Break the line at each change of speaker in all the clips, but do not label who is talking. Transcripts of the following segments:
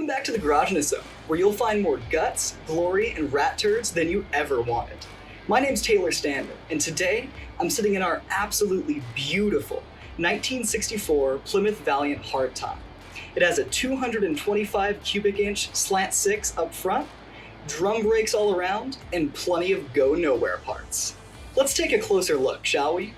Welcome back to the Garagenous Zone, where you'll find more guts, glory, and rat turds than you ever wanted. My name's Taylor Stander, and today I'm sitting in our absolutely beautiful 1964 Plymouth Valiant hardtop. It has a 225 cubic inch slant 6 up front, drum brakes all around, and plenty of go-nowhere parts. Let's take a closer look, shall we?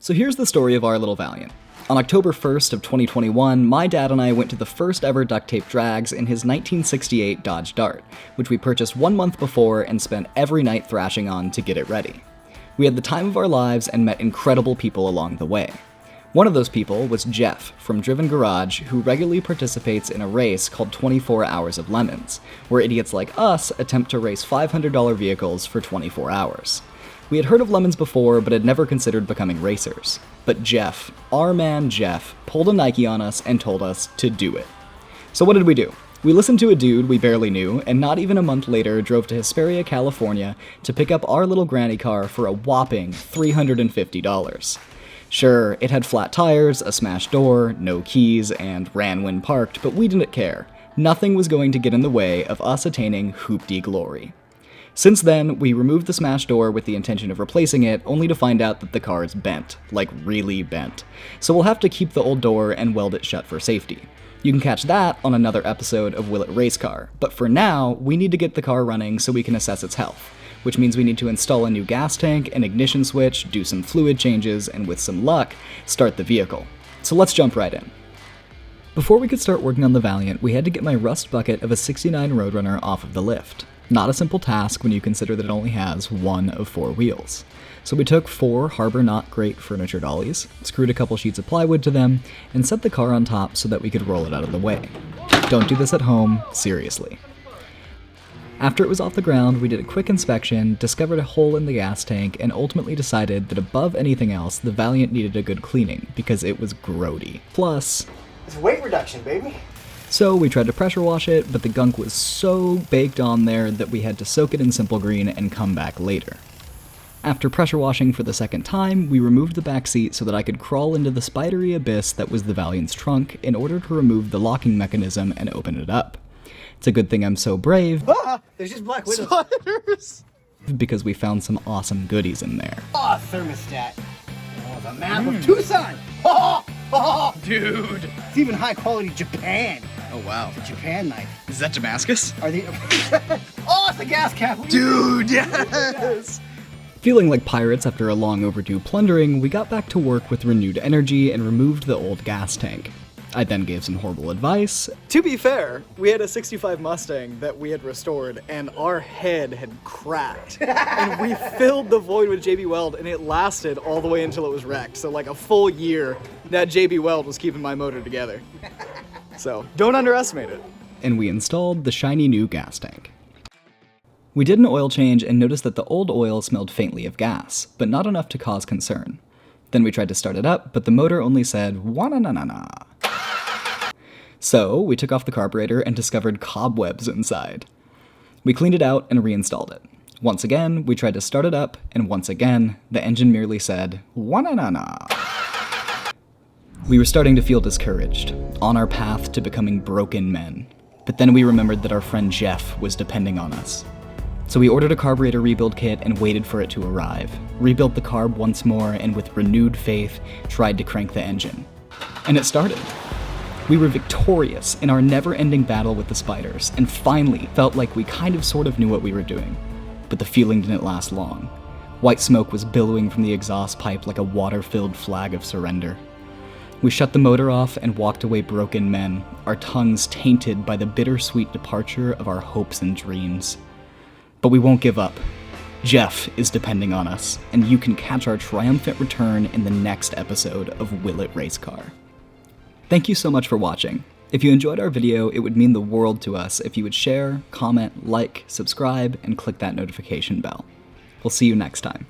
So here's the story of our little Valiant. On October 1st of 2021, my dad and I went to the first ever duct tape drags in his 1968 Dodge Dart, which we purchased 1 month before and spent every night thrashing on to get it ready. We had the time of our lives and met incredible people along the way. One of those people was Geoff from Driven Garage, who regularly participates in a race called 24 Hours of Lemons, where idiots like us attempt to race $500 vehicles for 24 hours. We had heard of lemons before, but had never considered becoming racers. But Geoff, our man Geoff, pulled a Nike on us and told us to do it. So what did we do? We listened to a dude we barely knew, and not even a month later drove to Hesperia, California to pick up our little granny car for a whopping $350. Sure, it had flat tires, a smashed door, no keys, and ran when parked, but we didn't care. Nothing was going to get in the way of us attaining hooptie glory. Since then, we removed the smashed door with the intention of replacing it, only to find out that the car is bent. Like, really bent. So we'll have to keep the old door and weld it shut for safety. You can catch that on another episode of Will It Racecar, but for now, we need to get the car running so we can assess its health, which means we need to install a new gas tank, an ignition switch, do some fluid changes, and with some luck, start the vehicle. So let's jump right in. Before we could start working on the Valiant, we had to get my rust bucket of a '69 Roadrunner off of the lift. Not a simple task when you consider that it only has one of 4 wheels. So we took 4 Harbor Not Great furniture dollies, screwed a couple sheets of plywood to them, and set the car on top so that we could roll it out of the way. Don't do this at home, seriously. After it was off the ground, we did a quick inspection, discovered a hole in the gas tank, and ultimately decided that above anything else, the Valiant needed a good cleaning, because it was grody. Plus,
it's weight reduction, baby.
So we tried to pressure wash it, but the gunk was so baked on there that we had to soak it in Simple Green and come back later. After pressure washing for the second time, we removed the back seat so that I could crawl into the spidery abyss that was the Valiant's trunk in order to remove the locking mechanism and open it up. It's a good thing I'm so brave.
Ah, there's just black widows. Spiders!
Because we found some awesome goodies in there.
Oh, thermostat. Oh, the map of Tucson. Oh, oh,
Dude!
it's even high quality Japan.
Oh wow.
It's a Japan knife.
Is that Damascus?
Are they? Oh, it's the gas cap.
Dude, yes!
Feeling like pirates after a long overdue plundering, we got back to work with renewed energy and removed the old gas tank. I then gave some horrible advice.
To be fair, we had a 65 Mustang that we had restored, and our head had cracked. And we filled the void with JB Weld, and it lasted all the way until it was wrecked. So like a full year, that JB Weld was keeping my motor together. So don't underestimate it.
And we installed the shiny new gas tank. We did an oil change and noticed that the old oil smelled faintly of gas, but not enough to cause concern. Then we tried to start it up, but the motor only said, "wa-na-na-na-na." So we took off the carburetor and discovered cobwebs inside. We cleaned it out and reinstalled it. Once again, we tried to start it up, and once again, the engine merely said, "wa-na-na-na." We were starting to feel discouraged, on our path to becoming broken men. But then we remembered that our friend Geoff was depending on us. So we ordered a carburetor rebuild kit and waited for it to arrive, rebuilt the carb once more, and with renewed faith, tried to crank the engine. And it started. We were victorious in our never-ending battle with the spiders, and finally felt like we kind of sort of knew what we were doing. But the feeling didn't last long. White smoke was billowing from the exhaust pipe like a water-filled flag of surrender. We shut the motor off and walked away broken men, our tongues tainted by the bittersweet departure of our hopes and dreams. But we won't give up. Geoff is depending on us, and you can catch our triumphant return in the next episode of Will It Racecar. Thank you so much for watching. If you enjoyed our video, it would mean the world to us if you would share, comment, like, subscribe, and click that notification bell. We'll see you next time.